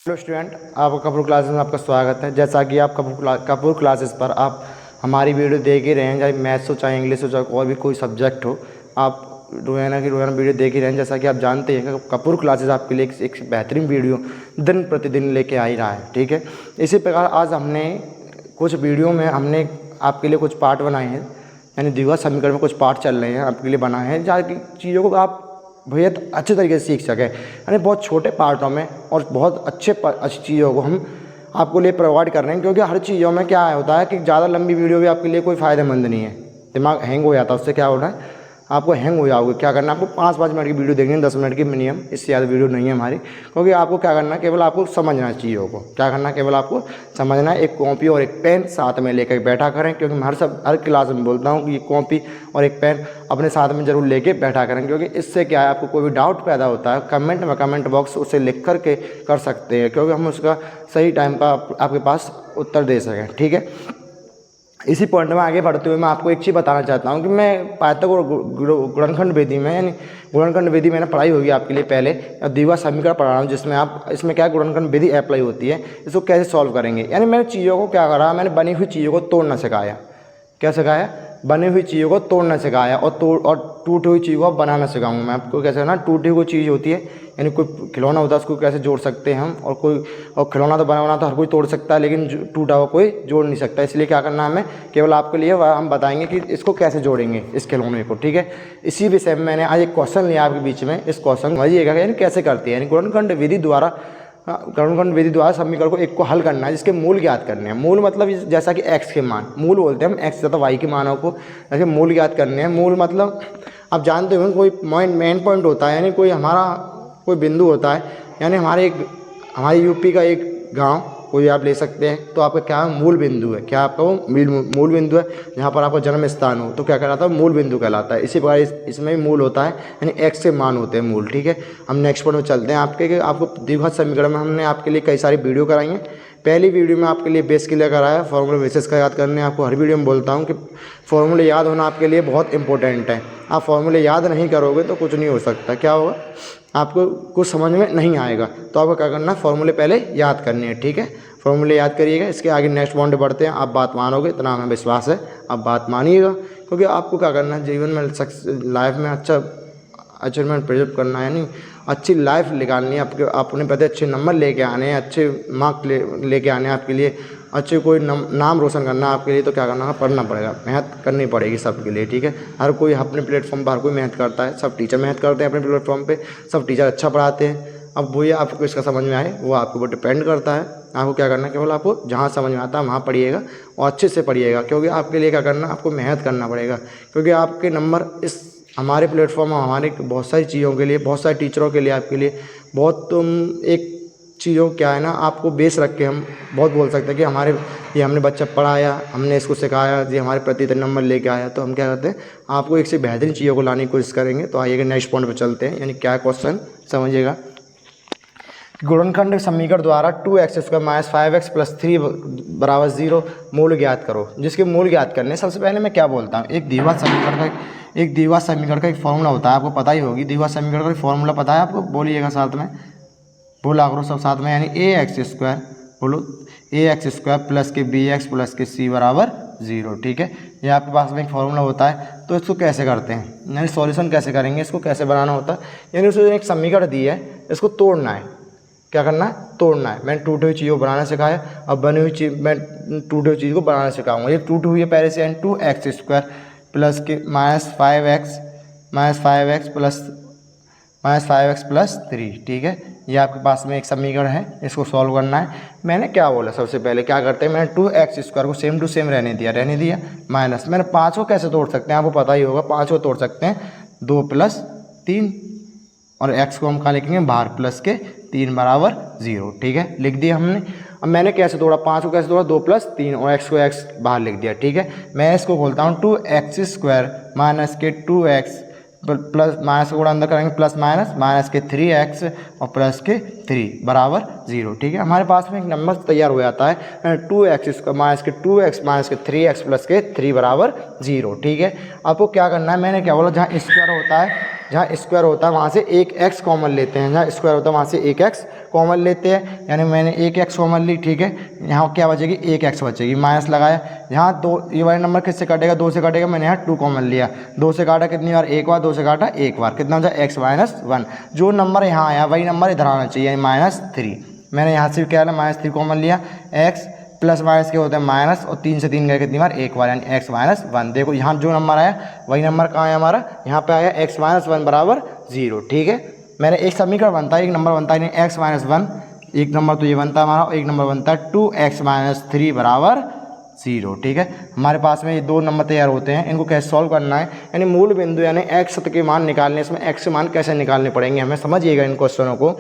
Hello student, आपका Kapoor classes में आपका स्वागत है। जैसा कि आप कपूर क्लासेस पर आप हमारी वीडियो देख ही रहे हैं, चाहे मैथ्स हो, चाहे इंग्लिश हो, चाहे और भी कोई सब्जेक्ट हो, आप रोज़ाना वीडियो देख ही रहे हैं। जैसा कि आप जानते हैं कि कपूर क्लासेस आपके लिए एक बेहतरीन वीडियो दिन प्रतिदिन लेके आ ही रहा है। ठीक है, इसी प्रकार आज हमने कुछ वीडियो में हमने आपके लिए कुछ पार्ट बनाए हैं, यानी द्विघात समीकरण में कुछ पार्ट चल रहे हैं आपके लिए बनाए हैं, जहाँ की चीज़ों को आप भैया अच्छे तरीके से सीख सकें, यानी बहुत छोटे पार्टों में और बहुत अच्छी चीज़ों को हम आपको लिए प्रोवाइड कर रहे हैं। क्योंकि हर चीज़ों में क्या होता है कि ज़्यादा लंबी वीडियो भी आपके लिए कोई फ़ायदेमंद नहीं है, दिमाग हैंग हो जाता है। उससे क्या हो रहा है, आपको हैंग हो जाओगे। क्या करना है, आपको 5-5 मिनट की वीडियो देखनी है, 10 मिनट की मिनिमम, इससे ज़्यादा वीडियो नहीं है हमारी। क्योंकि आपको क्या करना है, केवल आपको समझना है चीज़ों को। क्या करना है, केवल आपको समझना है। एक कॉपी और एक पेन साथ में लेकर बैठा करें, क्योंकि मैं हर क्लास में बोलता हूँ कि ये कॉपी और एक पेन अपने साथ में ज़रूर लेके बैठा करें। क्योंकि इससे क्या है, आपको कोई भी डाउट पैदा होता है कमेंट बॉक्स उसे लिख करके कर सकते हैं, क्योंकि हम उसका सही टाइम पर आपके पास उत्तर दे सकें। ठीक है, इसी पॉइंट में आगे बढ़ते हुए मैं आपको एक चीज़ बताना चाहता हूँ कि मैं पाइथागोरस गुणनखंड विधि में, यानी गुणनखंड विधि मैंने पढ़ाई होगी आपके लिए पहले, द्विघात समीकरण पढ़ा रहा हूँ, जिसमें आप इसमें क्या गुणनखंड विधि अप्लाई होती है, इसको कैसे सॉल्व करेंगे। यानी मैंने चीज़ों को क्या करा, मैंने बनी हुई चीज़ों को तोड़ना सिखाया। क्या सिखाया? बनी हुई चीज़ों को तोड़ना सिखाया। और टूटी हुई चीज़ों को बनाना सिखाऊंगा मैं आपको। कैसे ना, टूटी हुई चीज़ होती है, यानी कोई खिलौना होता है, उसको कैसे जोड़ सकते हैं हम। और खिलौना तो बनाना तो हर कोई तोड़ सकता है, लेकिन टूटा हुआ कोई जोड़ नहीं सकता। इसलिए क्या करना है, हमें केवल आपके लिए हम बताएंगे कि इसको कैसे जोड़ेंगे, इस खिलौने को। ठीक है, इसी विषय में मैंने आज एक क्वेश्चन लिया आपके बीच में। इस क्वेश्चन समझिएगा, यानी कैसे करते हैं, यानी गुणनखंड विधि द्वारा समीकरण को एक को हल करना है, जिसके मूल ज्ञात करने हैं। मूल मतलब जैसा कि x के मान, मूल बोलते हैं हम x तथा y के मानों को, जैसे मूल ज्ञात करने हैं। मूल मतलब आप जानते हो कोई मेन पॉइंट होता है, यानी कोई बिंदु होता है, यानी हमारे यूपी का एक गांव कोई आप ले सकते हैं, तो आपका क्या मूल बिंदु है। क्या आपका वो मूल बिंदु है, जहाँ पर आपका जन्म स्थान हो, तो क्या कहलाता है, मूल बिंदु कहलाता है। इसी प्रकार इसमें भी मूल होता है, यानी x के मान होते हैं मूल। ठीक है, हम नेक्स्ट पॉइंट में चलते हैं। आपको द्विघात समीकरण में हमने आपके लिए कई सारी वीडियो कराई हैं। पहली वीडियो में आपके लिए बेस क्लियर कराया, फॉर्मूला बेसिस का याद करने। आपको हर वीडियो में बोलता हूँ कि फॉर्मूले याद होना आपके लिए बहुत इंपॉर्टेंट है। आप फॉर्मूले याद नहीं करोगे तो कुछ नहीं हो सकता। क्या होगा, आपको कुछ समझ में नहीं आएगा। तो आपको क्या करना है, फॉर्मूले पहले याद करने हैं। ठीक है, फॉर्मूले याद करिएगा। इसके आगे नेक्स्ट पॉइंट बढ़ते हैं। आप बात मानोगे, इतना हमें विश्वास है, आप बात मानिएगा। क्योंकि आपको क्या करना है, जीवन में लाइफ में अच्छा अचीवमेंट प्रेजेंट करना है, यानी अच्छी लाइफ निकालनी है। अपने पते अच्छे नंबर लेके आने हैं, अच्छे मार्क लेके आने हैं आपके लिए, अच्छे कोई नाम रोशन करना है आपके लिए। तो क्या करना है, पढ़ना पड़ेगा, मेहनत करनी पड़ेगी सबके लिए। ठीक है, हर कोई अपने प्लेटफॉर्म पर हर कोई मेहनत करता है, सब टीचर मेहनत करते हैं अपने प्लेटफॉर्म पे, सब टीचर अच्छा पढ़ाते हैं। अब वो ये आपको इसका समझ में आए, वो आपके ऊपर डिपेंड करता है। आपको क्या करना है, केवल आपको जहाँ समझ में आता है वहाँ पढ़िएगा और अच्छे से पढ़िएगा। क्योंकि आपके लिए क्या करना, आपको मेहनत करना पड़ेगा। क्योंकि आपके नंबर इस हमारे प्लेटफॉर्म में, हमारे बहुत सारी चीज़ों के लिए, बहुत सारे टीचरों के लिए, आपके लिए बहुत एक चीज़ों क्या है ना, आपको बेस रख के हम बहुत बोल सकते हैं कि हमने बच्चा पढ़ाया, हमने इसको सिखाया, जी हमारे प्रतिदिन नंबर लेके आया। तो हम क्या करते हैं, आपको एक से बेहतरीन चीज़ों को लाने की कोशिश करेंगे। तो आइएगा नेक्स्ट पॉइंट पर चलते हैं, यानी क्या क्वेश्चन समझिएगा। गुणनखंड समीकरण द्वारा 2x² - 5x + 3 = 0 मूल ज्ञात करो। जिसके मूल ज्ञात करने, सबसे पहले मैं क्या बोलता हूँ, एक द्विघात समीकरण का एक फॉर्मूला होता है, आपको पता ही होगी। द्विघात समीकरण का फॉर्मूला पता है आपको, बोलिएगा साथ में, बोला करो सब साथ में, यानी ax², बोलो ax² + के bx + के c = 0। ठीक है, ये आपके पास में एक फॉर्मूला होता है। तो इसको कैसे करते हैं, यानी सॉल्यूशन कैसे करेंगे, इसको कैसे बनाना होता है, यानी उसमें एक समीकरण दी है, इसको तोड़ना है। क्या करना है, तोड़ना है। मैंने टूटी हुई चीज़ को बनाना सिखाया, अब बनी हुई चीज़, मैं टूटी हुई चीज़ को बनाना सिखाऊंगा। ये टूटी हुई है पहले से, यानी 2x² + के -5x + 3। ठीक है, ये आपके पास में एक समीकरण है, इसको सॉल्व करना है। मैंने क्या बोला, सबसे पहले क्या करते हैं, मैंने 2x² को सेम टू सेम रहने दिया, माइनस मैंने 5 को कैसे तोड़ सकते हैं, आपको पता ही होगा। 5 को तोड़ सकते हैं 2 + 3, और x को हम कहाँ लिखेंगे, बाहर, प्लस के 3 = 0। ठीक है, लिख दिया हमने। अब मैंने कैसे तोड़ा, 5 को कैसे तोड़ा, 2 + 3, और x को x बाहर लिख दिया। ठीक है, मैं इसको बोलता हूँ 2x² - के 2x प्लस माइनस को अंदर करेंगे, प्लस माइनस के 3x और प्लस के 3 = 0। ठीक है, हमारे पास में एक नंबर तैयार हो जाता है, 2x² - के 2x - के 3x प्लस के 3 = 0। ठीक है, आपको क्या करना है, मैंने क्या बोला, जहाँ स्क्वायर होता है जहाँ स्क्वायर होता है वहाँ से एक एक्स कॉमन लेते हैं, जहाँ स्क्वायर होता है वहाँ से एक एक्स कॉमन लेते हैं, यानी मैंने एक एक्स कॉमन ली, ठीक है। यहाँ क्या बचेगी, एक एक्स बचेगी, माइनस लगाया। यहाँ दो, ये वाला नंबर किससे कटेगा, 2 से कटेगा, मैंने यहाँ 2 कॉमन लिया, 2 से काटा कितनी बार, एक बार, 2 से काटा एक बार, कितना बचा, x माइनस 1। जो नंबर यहाँ आया वही नंबर इधर आना चाहिए, यानी -3। मैंने यहाँ से क्या है -3 कॉमन लिया, x प्लस माइनस के होते हैं माइनस, और 3 से 3 गए कितनी बार, एक बार, यानी x माइनस 1। देखो यहाँ जो नंबर आया वही नंबर कहाँ है हमारा, यहाँ पे आया x माइनस 1 बराबर 0, ठीक है। मैंने एक समीकरण बनता है, एक नंबर बनता है, यानी x माइनस 1, एक नंबर तो ये बनता है हमारा, और एक नंबर बनता है 2x माइनस 3 बराबर 0, ठीक है। हमारे पास में ये 2 नंबर तैयार होते हैं, इनको कैसे सॉल्व करना है, यानी मूल बिंदु यानी x के मान निकालने, इसमें x के मान कैसे निकालने पड़ेंगे हमें, समझिएगा इन क्वेश्चनों को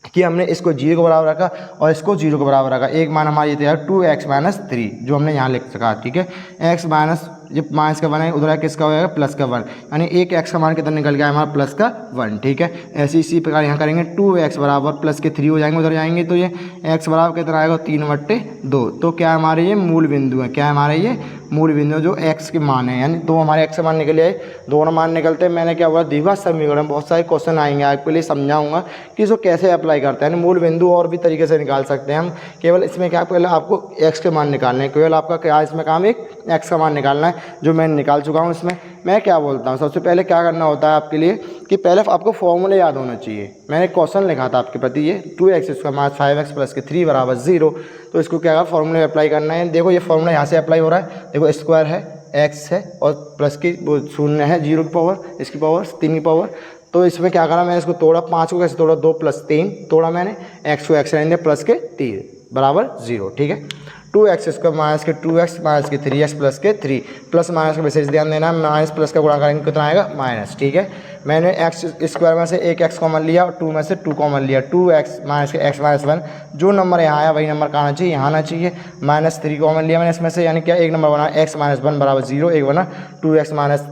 कि हमने इसको 0 के बराबर रखा और इसको 0 के बराबर रखा। एक मान हमारा ये तैयार 2x माइनस 3 जो हमने यहाँ लिख सका, ठीक है। x माइनस, जब माइनस का 1 है उधर किसका हो जाएगा, प्लस का 1, यानी एक x का मान कितना निकल गया हमारा, प्लस का 1, ठीक है। ऐसे इसी प्रकार यहाँ करेंगे 2x बराबर प्लस के 3 हो जाएंगे, उधर जाएंगे तो ये x बराबर कितना आएगा, 3/2। तो क्या हमारे ये मूल बिंदु है, क्या है हमारे ये मूल बिंदु जो x के मान है, यानी 2 हमारे x के मान निकले आए, दोनों मान निकलते हैं। मैंने क्या हुआ, द्विघात समीकरण, बहुत सारे क्वेश्चन आएंगे आपके लिए, समझाऊंगा कि इसको कैसे अप्लाई करते हैं। मूल बिंदु और भी तरीके से निकाल सकते हैं हम, केवल इसमें क्या पहले आपको x के मान निकालने हैं, केवल आपका क्या इसमें काम, एक x का मान निकालना है, जो मैंने निकाल चुका हूँ। इसमें मैं क्या बोलता हूँ, सबसे पहले क्या करना होता है आपके लिए कि पहले आपको फॉर्मूले याद होना चाहिए। मैंने क्वेश्चन लिखा था आपके प्रति, ये 2x square minus 5x plus के 3 बराबर 0, तो इसको क्या फॉर्मूले अप्लाई करना है। देखो ये फॉर्मूला यहाँ से अप्लाई हो रहा है, देखो स्क्वायर है, x है, और प्लस की वो 0 है, 0 की पावर, इसकी पावर 3 की पावर। तो इसमें क्या करा, मैंने इसको तोड़ा, 5 को कैसे तोड़ा, 2 + 3 तोड़ा मैंने, x को x रहने दिया, प्लस के 3 बराबर 0, ठीक है। 2x स्क्वायर माइनस के 2x माइनस के 3x प्लस के 3, प्लस माइनस का विशेष ध्यान देना है, माइनस प्लस का गुणा करेंगे कितना आएगा, माइनस, ठीक है। मैंने x स्क्वायर में से एक x कॉमन लिया और 2 में से 2 कॉमन लिया, 2x माइनस के x माइनस 1, जो नंबर यहाँ आया वही नंबर कहाँ आना चाहिए, यहाँ आना चाहिए। -3 कॉमन लिया मैंने इसमें से, यानी क्या एक नंबर बना x माइनस 1 बराबर 0, एक बना 2x माइनस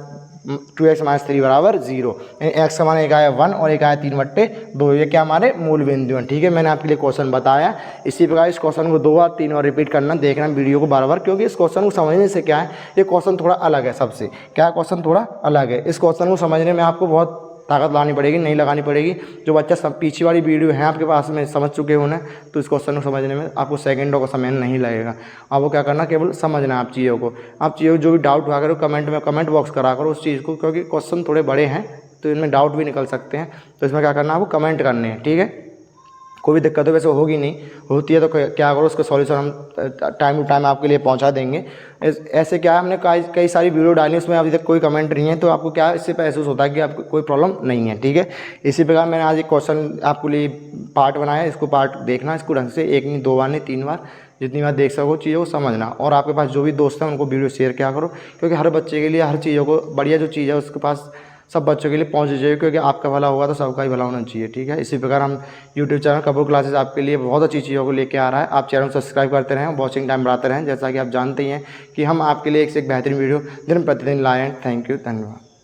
3 बराबर 0, यानी x का मान एक आया 1 और एक आया 3/2, ये क्या हमारे मूल बिंदु हैं, ठीक है। मैंने आपके लिए क्वेश्चन बताया, इसी प्रकार इस क्वेश्चन को 2 बार 3 बार रिपीट करना, देखना वीडियो को बार बार, क्योंकि इस क्वेश्चन को समझने से क्या है, ये क्वेश्चन थोड़ा अलग है सबसे, क्या क्वेश्चन थोड़ा अलग है। इस क्वेश्चन को समझने में आपको बहुत ताकत लानी पड़ेगी, नहीं लगानी पड़ेगी। जो बच्चा सब पीछे वाली वीडियो है आपके पास में समझ चुके होना, तो इस क्वेश्चन को समझने में आपको सेकंडों का समय नहीं लगेगा। आपको क्या करना, केवल समझना है आप चीज़ों को। आप चीज़ों जो भी डाउट हुआ करो कमेंट में, कमेंट बॉक्स करा करो उस चीज़ को, क्योंकि क्वेश्चन थोड़े बड़े हैं तो इनमें डाउट भी निकल सकते हैं। तो इसमें क्या करना है, आपको कमेंट करने हैं, ठीक है। कोई भी दिक्कत हो, वैसे होगी नहीं, होती है तो क्या करो, उसका सॉल्यूशन हम टाइम टू टाइम आपके लिए पहुंचा देंगे। ऐसे क्या है, हमने कई सारी वीडियो डाली, उसमें अभी तक कोई कमेंट नहीं है, तो आपको क्या इससे महसूस होता है कि आपको कोई प्रॉब्लम नहीं है, ठीक है। इसी प्रकार मैंने आज एक क्वेश्चन आपके लिए पार्ट बनाया, इसको पार्ट देखना, इसको ढंग से 1 नहीं 2 बार नहीं 3 बार, जितनी बार देख सको चीज़ों को समझना। और आपके पास जो भी दोस्त हैं उनको वीडियो शेयर किया करो, क्योंकि हर बच्चे के लिए हर चीज़ों को बढ़िया जो चीज़ है उसके पास सब बच्चों के लिए पहुंच जाइए, क्योंकि आपका भला होगा तो सबका ही भला होना चाहिए, ठीक है। इसी प्रकार हम यूट्यूब चैनल कपूर क्लासेस आपके लिए बहुत अच्छी चीज़ों को लेके आ रहा है। आप चैनल को सब्सक्राइब करते रहें, वॉचिंग टाइम बढ़ाते रहें, जैसा कि आप जानते ही हैं कि हम आपके लिए एक से एक बेहतरीन वीडियो दिन प्रतिदिन लाए हैं। थैंक यू, धन्यवाद।